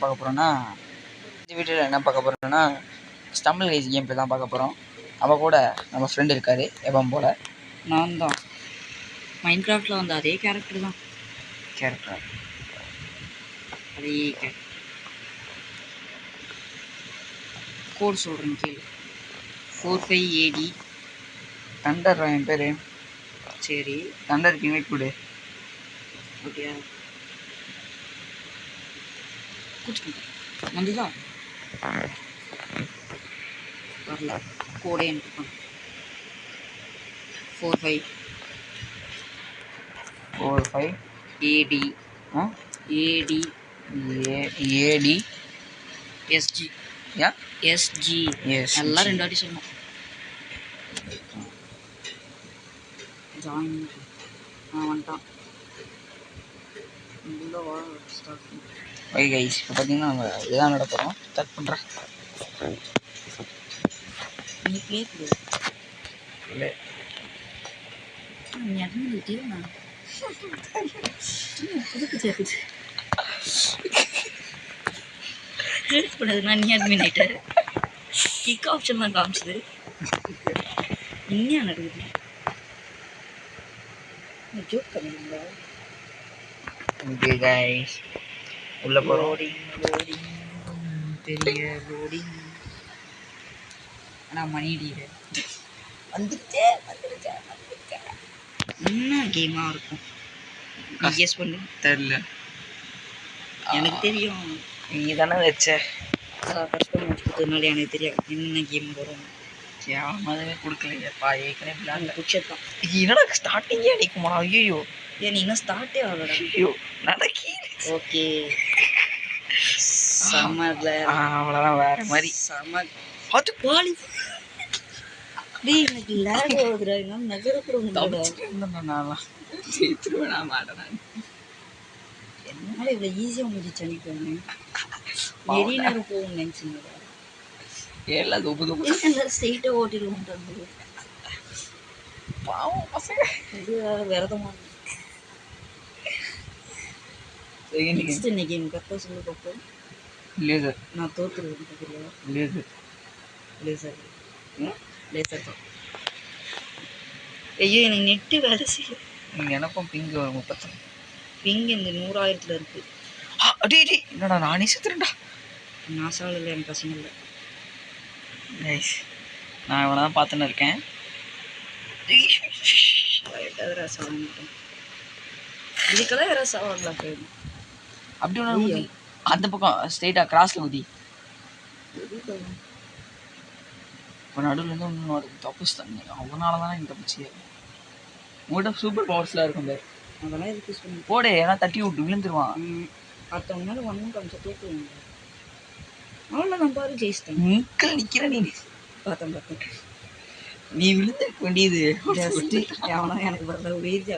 பார்க்க போகிறோன்னா இந்த வீடியோவில் என்ன பார்க்க போகிறோன்னா ஸ்டம்பிள் கைஸ் கேம் ப்ளே தான் பார்க்க போகிறோம். அவள் கூட நம்ம ஃப்ரெண்டு இருக்கார் எப்பவும் போல். நான் தான் மைண்ட் கிராஃப்டில் வந்து அதே கேரக்டர் தான். கேரக்டர் அதே கேரக்டர். கோட் சொல்கிறேன் கேளு. 45AD தண்டர் என் பேர். சரி தண்டருக்கு இன்வைட் கொடு. ஓகேயா வந்துதா வரல. கோடே எனக்கு 45AD SG எல்லாம் 2 வாட்டி சொல்லணும். ஜாயின் வந்துட்டான். ஓகே கைஸ், இப்போ பார்த்தீங்கன்னா நம்ம இதுதான் நட போகிறோம். ஸ்டார்ட் பண்ணுறேன். நீ கேட்குது இல்லை நீ இறங்கிட்டேண்ணா புதுக்கு சேர்க்குது கூடாதுண்ணா. நீ அட்மின் ஆகிட்டாரு. கிக் ஆப்ஷன் தான் காமிச்சது. இன்னும் நடக்குது. ஜோக் பண்ணுங்களா? ஓகே கைஸ், உள்ள போகிறோம். லோடிங் பெரிய லோடிங். ஆனால் மணிடியில் வந்துருச்சே. என்ன கேமாக இருக்கும்? நீ கெஸ் பண்ணு. தெரியல, எனக்கு தெரியும். நீ தானே வச்ச. கஷ்டம் முடிச்சதுனால எனக்கு தெரியாது என்னென்ன கேம் வரும். முதவே கொடுக்கலையப்பா. ஏற்கனவே பிளான் பிடிச்சது தான். என்னடா ஸ்டார்டிங்கே அடிக்குமா? ஐயோ ஏன் நீ இன்னும் ஸ்டார்ட்டே ஆகலடா. ஐயோ நடக்கி. ஓகே சமர்ல அவ்வளோதான். வேற மாதிரி சமர் அது பாலி. டேய் எனக்கு லேக் ஆகுதுடா. இன்னும் நகரக்கூட நான் ஜெயிச்சிருவேன் மாட்டேன். என்னால இவ்வளோ ஈஸியாக முடிச்சு அனுப்பிடுவேன். எரி நேரம் போகும் நினச்சிங்களா? எல்லாம் தொப்பு தொப்பு எல்லாரும் ஸ்ட்ரெயிட்டாக ஓட்டிடுவோம். பாவம் பசங்க. இது விரதமாக நெக்ஸ்ட் இன்னைக்கு எனக்கு கரெக்டாக சொல்லி பார்ப்போம். லேசர். நான் தோற்றுருவேன் பார்க்கல. லேசர் தான். ஐயோ எனக்கு நெட்டு வேலை செய்யல. நீங்கள் எனக்கும் பிங்கு ஒரு 30. பிங் இந்த 100,000 இருக்குது. அடி என்னடா நானே செத்துறேன்டா. நான் சாப்பிடல, எனக்கு பசங்க இல்லை. நைஸ். நான் இவனை தான் பார்த்துன்னு இருக்கேன். இதுக்கெல்லாம் வேற சாப்பிடலாம் போயிடும். அப்படி ஒன்று அந்த பக்கம் ஸ்ட்ரெயிட்டாக கிராஸில் ஊதி. இப்போ நடுவில் இருந்து ஒன்று வருது. தப்புச்சு தண்ணி. அவனால தானே எனக்கு தப்பிச்சு. உங்கள்கிட்ட சூப்பர் பவர்ஸ்லாம் இருக்கும் பேர். அதெல்லாம் எதுக்கு சொல்லி போடு. ஏன்னா தட்டி விட்டு விழுந்துருவான். அடுத்தவங்க மேலே ஒன்றும் காமிச்சா தோற்றுவாங்க. அவ்வளோ நான் பாரு ஜெயிச்சிட்டேன். நிற்கிற நிற்கிற நீ பார்த்தேன். நீ விழுந்திருக்க வேண்டியது ஜஸ்ட்டு எவனா எனக்கு வரல. வெயிட்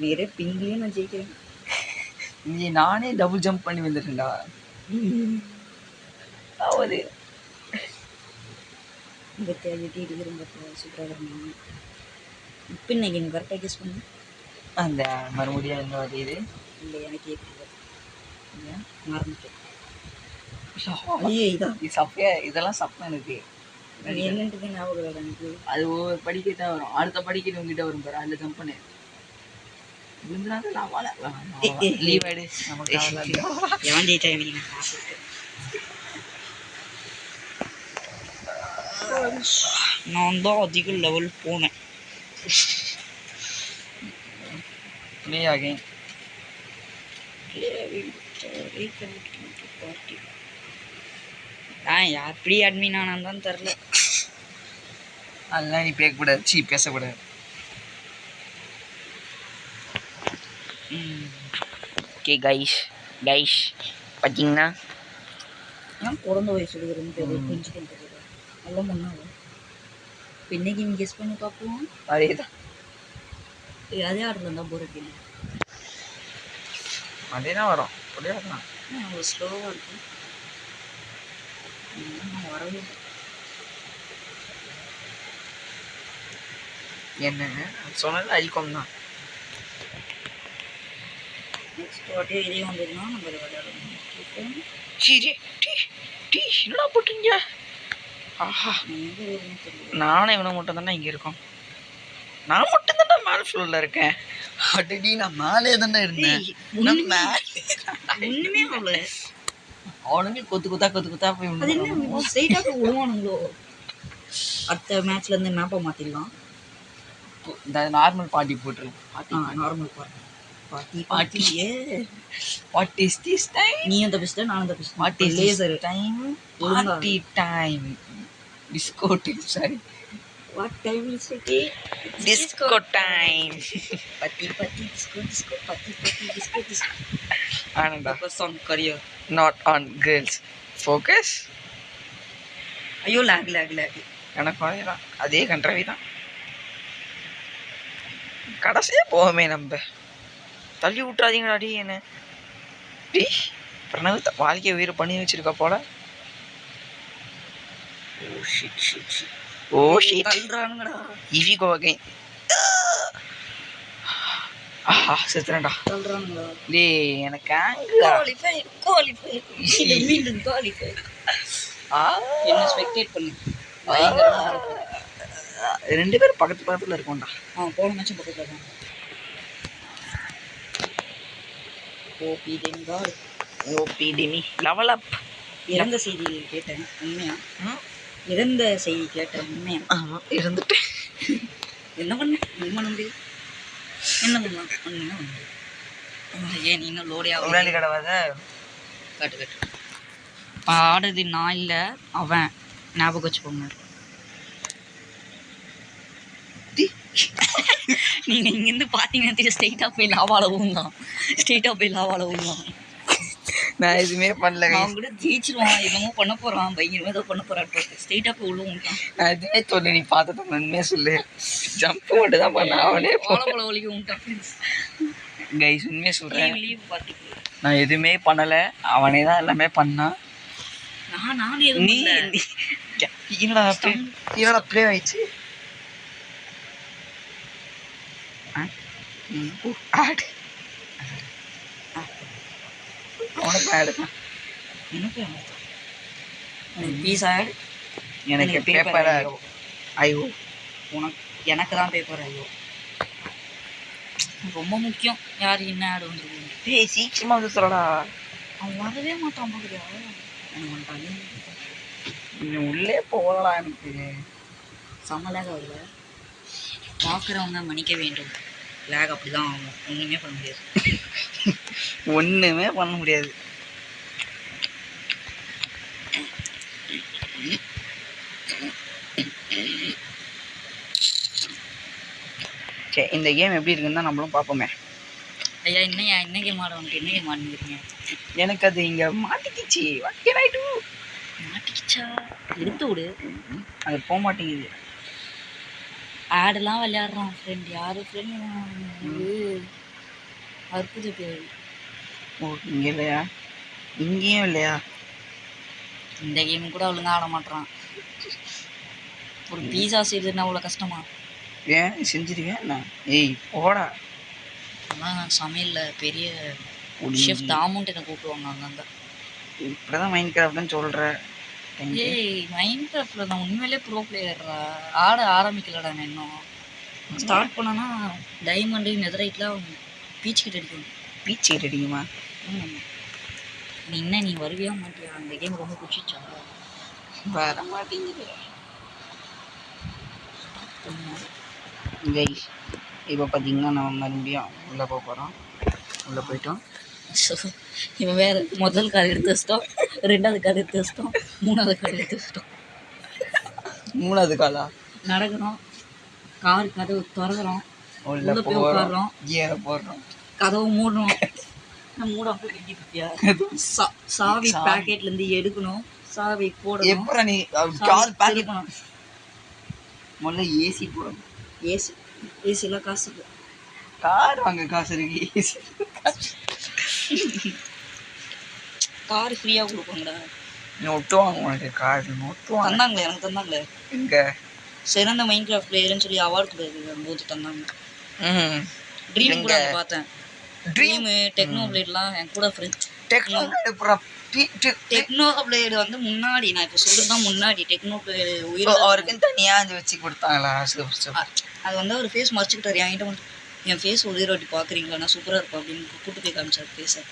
நிறைய பிங்கையும் நான் ஜெயிக்கிறேன். நீ நானே டபுள் ஜம்ப் பண்ணி வந்துட்டேன்டா. அவது இந்த தேவைக்கு இது ரொம்ப சூப்பராக இருந்தாங்க. இப்போ இன்னைக்கு எனக்கு கரெக்டாக கெஸ் பண்ணு. அந்த மறுபடியும் என்ன வாட்டி இது இல்லை எனக்கு மறந்துட்டேன். இது சப்பையா. இதெல்லாம் சப்பை எனக்கு என்னன்றது ஞாபகம் இல்லை எனக்கு. அது ஒவ்வொரு படிக்கட்டாக வரும். அடுத்த படிக்கட்டு உங்ககிட்ட வரும் பாரு. அதில் ஜம்ப் பண்ணு. லீவாடு எவன் ஜெயிச்சா நான் தான் அதிக லெவல் போனேன். எப்படி அட்மின் ஆனான்னு தான் தெரில. அதெல்லாம் நீ பேசக்கூடாது. பேசக்கூடாது. ஓகே கைஸ் பார்த்தீங்கன்னா நான் பிறந்த வயசு எடுக்கிறேன்னு தெரியும். கொஞ்சம் நல்லா முன்னாள் இன்னைக்கு நீ கெஸ் பண்ணி பார்ப்போம். அதே தான். அதே ஆர்டர் இருந்தால் போர் அடிக்கல. அதே தான் வரும். அப்படியே தான் அவ்வளோ ஸ்லோவாக இருக்கும். வரவே என்ன சொன்னது ஐகான் தான். நெக்ஸ்ட் வாட்டியும் இதே வந்துருந்தா நம்ம விளையாடணும். சரி டீ டீ என்னடா போட்டுருங்க. ஆஹா நானே இவனை மட்டும் தானே இங்கே இருக்கோம். நான் மட்டும் தானே மேலே ஃப்ளோரில் இருக்கேன். அடடி நான் மேலே தானே இருந்தேன். ஒண்ணுமே ஆகல. அவனுமே கொத்து கொத்தா போய் அது என்ன ஸ்ட்ரைட்டா போய் விழுவானுங்களோ. அடுத்த மேட்ச்ல இருந்து மேப்பை மாத்திடலாம். இந்த நார்மல் பார்ட்டி போட்டுருக்கு. நார்மல் பார்ட்டி ஏ வாட் இஸ் திஸ் டைம்? நீயும் தப்பிச்சிட்ட நானும் தப்பிச்சிட்டேன். What is leisure time? Party time. Disco time. Sorry what time is it? Disco time. பத்தி டிஸ்கோ பத்தி டிஸ்கோ. ஆனண்டா focus on career not on girls. Focus. ஐயோ லேக் எனக்கும் அதே தான். அதே கண்ட்ரவி தான். கடைசியாக போவோமே நம்ம. தள்ளி விட்றாதீங்கடா டி என்ன டி. பிரணவு வாழ்க்கையை உயிரை பண்ணி வச்சிருக்கா போல. ஓ ஷிட் தள்ளுறானுங்கடா. இவி கோ அகைன். ஆஹா செத்துறேன்டா. தள்ளுறானுங்கடா. டேய் எனக்கு ஆங்குடா. குவாலிஃபை மீண்டும் குவாலிஃபை. என்ன ஸ்பெக்டேட் பண்ணு. ரெண்டு பேரும் பக்கத்துல இருக்கோம்டா. போன மேட்சும் பக்கத்துல தான். ஓபி டெமி லெவல் அப். இறந்த செய்தி கேட்டேன் உண்மையா? இறந்த செய்தி கேட்டேன் உண்மையா? ஆமாம் இறந்துட்டேன். என்ன பண்ண முடியும்? என்ன பண்ணலாம்? ஒன்றுமே பண்ண முடியும். ஏன் நீ இன்னும் லோடியா விளையாடி கிடவாத. கட்டு ஆடுறது நான் இல்லை அவன். ஞாபகம் வச்சுக்கோங்க. நீங்கள் இங்கேருந்து பார்த்தீங்கன்னா ஸ்ட்ரெயிட்டாக போய் லாவால ஊங்கலாம். நான் எதுவுமே பண்ணல. அவங்க கூட ஜெயிச்சிருவான். என்னமோ பண்ண போகிறான். பயங்கரமாக ஏதோ பண்ண போகிறான்னு ஸ்ட்ரெயிட்டாக போய் உள்ள ஊங்கலாம். நான் எதுவுமே சொல்லு. நீ பார்த்தத உண்மையே சொல்லு. ஜம்ப் மட்டும் தான் பண்ண. அவனே வாழைப்பழ ஒலிக்க ஊங்கிட்டான். கைஸ் உண்மையே சொல்கிறேன். லீவ் பார்த்துக்கு நான் எதுவுமே பண்ணலை. அவனே தான் எல்லாமே பண்ணான். நானே எதுவும் நீ என்னடா ப்ளே ஆயிடுச்சு. ஆடு உனக்கு ஆடு தான். எனக்கு பீஸ் ஆடு. எனக்கு பேப்பர் ஐயோ. எனக்கு தான் பேப்பர் ஐயோ. ரொம்ப முக்கியம். யார் என்ன ஆடு வந்துருக்கோம். டேய் சீக்கிரமாக வந்து சொல்லடா. அவன் வரவே மாட்டான். பார்க்குறியா நீ உள்ளே போகலடா. எனக்கு செம்ம லேக் ஆகல. பார்க்குறவங்க மன்னிக்க வேண்டும். லேக் அப்படி தான் ஆகும். ஒன்றுமே பண்ண முடியாது. ஒன்றுமே பண்ண முடியாது. சரி இந்த கேம் எப்படி இருக்குன்னு தான் நம்மளும் பார்ப்போமே. ஐயா என்ன கேம் ஆட வந்துட்டு என்ன கேம் ஆடுங்கிறீங்க? எனக்கு அது இங்கே மாட்டிக்கிச்சு. வாட்டினாயிட்டு மாட்டிக்கிச்சா? எடுத்து விடு. அது போக மாட்டேங்குது. ஆடெல்லாம் விளையாடுறான் ஃப்ரெண்ட். யாரு ஃப்ரெண்ட்? அற்புத பேர். ஓ இங்கே இல்லையா? இங்கேயும் இல்லையா? இந்த கேம் கூட ஒழுங்காக ஆட மாட்டான். ஒரு பீஸா செய்யறதுன்னா அவ்வளோ கஷ்டமா? ஏன் செஞ்சிருக்கேன் நான். ஏய் போடா. ஆனால் சமையலில் பெரிய ஷெஃப் தாமுன்ட்டு என்னை கூப்பிடுவாங்க அங்கங்க. இப்படி தான் மைண்ட் கிராஃப்ட்னு சொல்கிறேன். ஏய் மைண்ட் கிராஃப்டில் நான் உண்மையிலே ப்ரோ பிளேயர்ரா. ஆட ஆரம்பிக்கலடா நான் இன்னும். ஸ்டார்ட் பண்ணனா டைமண்டு நெதரைட்லாம் பீச் கிட்ட அடிக்கும். பீச் கிட்ட அடிக்குமா? நீ வருவியா மாட்டியா? அந்த கேம் ரொம்ப பிடிச்சிச்சா? வர மாட்டேங்குது. கைஸ் இப்போ பார்த்தீங்கன்னா நம்ம மறுபடியும் உள்ளே போக போகிறோம். உள்ளே போயிட்டோம். இவன் வேறு முதல் கார் எடுத்து வச்சிட்டோம், ரெண்டாவது கார் எடுத்து வச்சிட்டோம், மூணாவது கார் எடுத்து வச்சிட்டோம். மூணாவது காலா? நடக்கிறோம், கார் கதவு திறக்கிறோம், உள்ளே போய் உட்காடுறோம், கியரை போடுறோம், கதவு மூடணும். மூடாம கட்டிட்டியா? சாவி பேக்கெட்லேருந்து எடுக்கணும், சாவி போடணும். எப்போ நீ கார் பேக்கெட் பண்ணணும்? முதல்ல ஏசி போடணும். ஏசிலாம் காசு இல்லை. கார் வாங்க காசு இருக்கு. ஏசி கார் ஃப்ரீயாக கொடுப்பாங்கடா. நோட்டு வாங்க. உனக்கு கார் நோட்டு தந்தாங்களே, எனக்கு தந்தாங்களே. எங்கே? சிறந்த மைண்ட் கிராஃப்ட் பிளேயர்னு சொல்லி அவார்டு கொடுக்குறது தந்தாங்க. ட்ரீம் கூட பார்த்தேன். ட்ரீமு டெக்னோ பிளேட்லாம் என் கூட டெக்னோ டெக்னோ பிளேடு வந்து முன்னாடி நான் இப்போ சொல்கிறது தான் முன்னாடி டெக்னோ பிளேடு உயிர் அவருக்குன்னு தனியாக அது வச்சு கொடுத்தாங்களா? Super super. அது வந்து அவர் ஃபேஸ் மறைச்சிக்கிட்டார் என்கிட்ட வந்து என் ஃபேஸ் உயிர் வாட்டி பார்க்குறீங்களா நான் சூப்பராக இருப்பேன் அப்படின்னு கூட்டு போய் காமிச்சார் ஃபேஸை.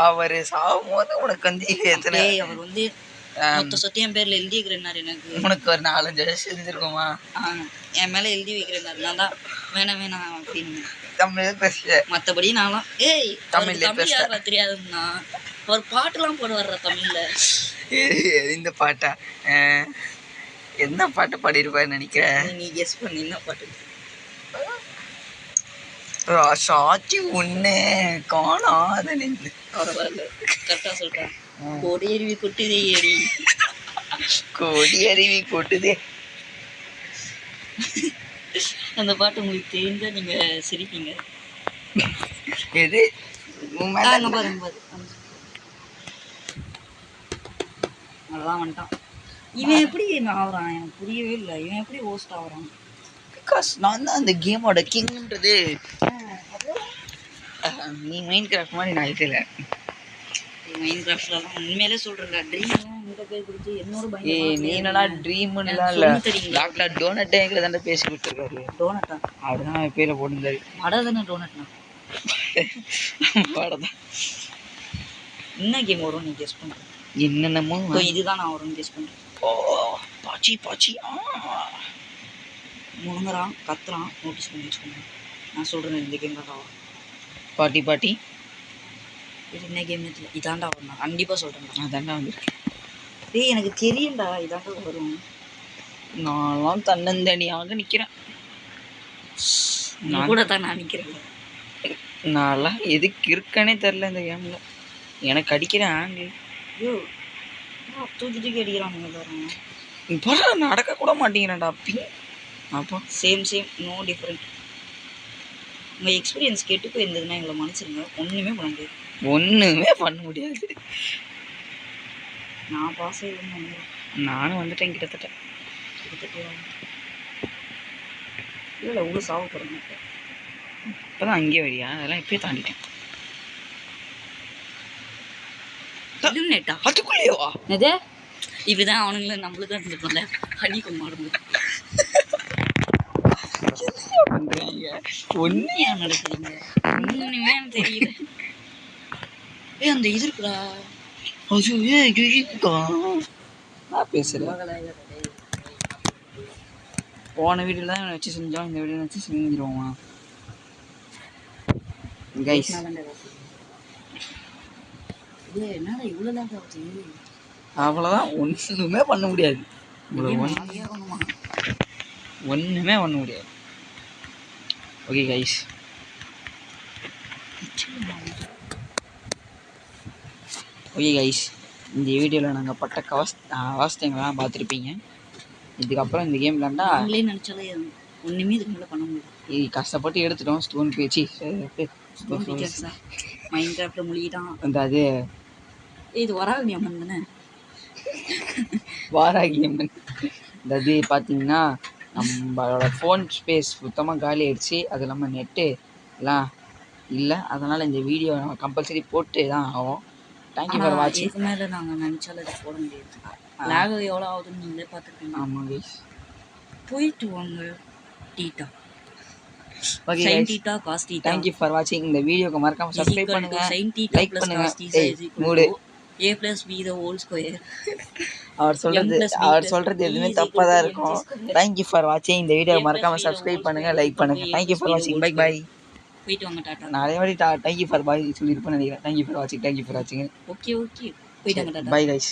அவர் சாகும் போது உனக்கு வந்து எத்தனை அவர் வந்து மொத்த சொத்து என் பேரில் எழுதி வைக்கிறேன்னாரு. எனக்கு உனக்கு ஒரு 4-5 வயசு இருந்திருக்குமா? என் மேலே எழுதி வைக்கிறேன்னாரு. நான் தான் வேணாம் அப்படின்னு தமிழ் பேச, மற்றபடி நான்லாம் தமிழ் யாரா தெரியாதுன்னா அவர் பாட்டுலாம் போட வர்ற தமிழ்ல. இந்த பாட்டா? என்ன பாட்டு பாடியிருப்பாருன்னு நினைக்கிறேன். நீ கெஸ் பண்ணி என்ன பாட்டு? சாட்சி உன்னே காணாத நின்று. பரவாயில்ல, கரெக்டாக சொல்கிறேன். கோடி அருவி கொட்டுதே அடி, கோடி அருவி கொட்டுதே. அந்த பாட்டு உங்களுக்கு தெரிஞ்சா நீங்க சிரிப்பீங்க. எது? பாருங்க அதான் வந்துட்டான். இவன் எப்படி ஆகுறான் எனக்கு புரியவே இல்லை. இவன் எப்படி ஹோஸ்ட் ஆகுறான்? பிகாஸ் நான் தான் அந்த கேமோட கிங்ன்றது. நீ மைண்ட் கிராஃப்ட் மாதிரி நான் இதில் மைண்ட் கிராஃப்ட்லாம் உண்மையிலே சொல்கிறேன். ட்ரீம்லாம் இந்த பேர் கொடுத்து என்னோட பயன். நீ என்னடா ட்ரீம்னுலாம் இல்லை, டாக்டர் டோனட்டே எங்களை தானே பேசி கொடுத்துருக்காரு. டோனட்டா? அப்படிதான் பேரை போட்டிருந்தாரு. வடை தானே டோனட்னா? வடை தான். என்ன கேம் வரும் நீ கெஸ் பண்ணுற? என்னென்னமோ இதுதான் நான் வரும்னு கெஸ் பண்ணுறேன். பாச்சி முழுங்குறான், கத்துறான், நோட்டீஸ் பண்ணி வச்சுக்கோங்க. நான் சொல்கிறேன் இந்த கேம் தான் பாட்டி இது என்ன கேம் தெரியல. இதாண்டா வரும், நான் கண்டிப்பாக சொல்கிறேன். அதாண்டா வந்துருக்கு. எனக்கு தெரியும்டா இதாண்டா வரும். நான்லாம் தன்னந்தனியாக நிற்கிறேன். நான் கூட தான் நான் நிற்கிறேன். நான்லாம் எதுக்கு இருக்கனே தெரில இந்த கேமில். எனக்கு அடிக்கிற ஆங்கிள். ஐயோ தூக்கி அடிக்கிறானுங்க எல்லாரும். இப்போ நடக்க கூட மாட்டேங்கிறேன்டா அப்பி. அப்போ சேம் நோ டிஃப்ரெண்ட். உங்கள் எக்ஸ்பீரியன்ஸ் கெட்டு போயிருந்ததுன்னா எங்களை மன்னிச்சிருங்க. ஒன்றுமே பண்ண முடியாது. நான் பாஸ் ஆகிடுங்க. நானும் வந்துட்டேன் கிட்டத்தட்ட. இல்லை உள்ள சாவ போகிறேன். இப்போ தான் அங்கேயே வழியா? அதெல்லாம் இப்போயே தாண்டிட்டேன். அதுக்குள்ளேவா? எது இப்படிதான் அவனுங்கள நம்மளுக்கு இருந்துக்கல அடி கொண்டு மாடும்போது பண்றாங்க. ஒன்னையா நடக்குதுங்க ஒண்ணுமே தெரியல. அந்த இது இருக்குடா. நான் பேசுறேன். போன வீடியோல தான் வச்சு செஞ்சோம், இந்த வீடியோ வச்சு செஞ்சிருவோமா கைஸ்? என்னடா இவ்வளோ அவ்வளோதான். ஒன்றுமே பண்ண முடியாது. ஒன்றுமே பண்ண முடியாது. ஓகே கைஸ், இந்த வீடியோவில் நாங்கள் பட்ட அவஸ்தைங்கள்லாம் பார்த்துருப்பீங்க. இதுக்கப்புறம் இந்த கேம் விளாண்டா நினச்சாலே ஒன்றுமே இதுக்கு மேலே பண்ண முடியாது. இது கஷ்டப்பட்டு எடுத்துட்டோம். ஸ்டோன் பேச்சு மைண்ட் கிராஃப்டில் முழுகிட்டான். அந்த அது இது வராகி அம்மன் தானே? வாராகி அம்மன். இந்த அது பார்த்தீங்கன்னா நம்மளோட ஃபோன் ஸ்பேஸ் சுத்தமாக காலி ஆயிடுச்சு. அது இல்லாமல் நெட்டு எல்லாம் இல்லை. அதனால் இந்த வீடியோ நம்ம கம்பல்சரி போட்டு தான் ஆகும். தேங்க்யூ ஃபார் வாட்சிங். இதுக்கு மேலே நாங்கள் நினச்சாலும் இதை போட முடியாது. லேக் எவ்வளோ ஆகுதுன்னு நீங்களே பார்த்துருக்கீங்க. ஆமாம் கைஸ், போயிட்டு வாங்க theta. Okay sin theta cos theta. Thank you for வாட்சிங். இந்த வீடியோக்கு மறக்காம சப்ஸ்கிரைப் பண்ணுங்க, sin theta லைக் plus பண்ணுங்க. cos theta is equal to a plus b the whole square. அவர் சொல்றது எதுவுமே தப்பாக தான் இருக்கும். தேங்க்யூ ஃபார் வாட்சிங். இந்த வீடியோ மறக்காம சப்ஸ்கிரைப் பண்ணுங்க, லைக் பண்ணுங்க. தேங்க்யூ ஃபார் வாட்சிங். Bye bye. போயிட்டு வாங்க டாடா. நிறைய வாட்டி தேங்க்யூ ஃபார் பாய் சொல்லியிருப்பேன்னு நினைக்கிறேன். தேங்க்யூ ஃபார் வாட்சிங். ஓகே போயிட்டு வாங்க டாடா. Bye guys.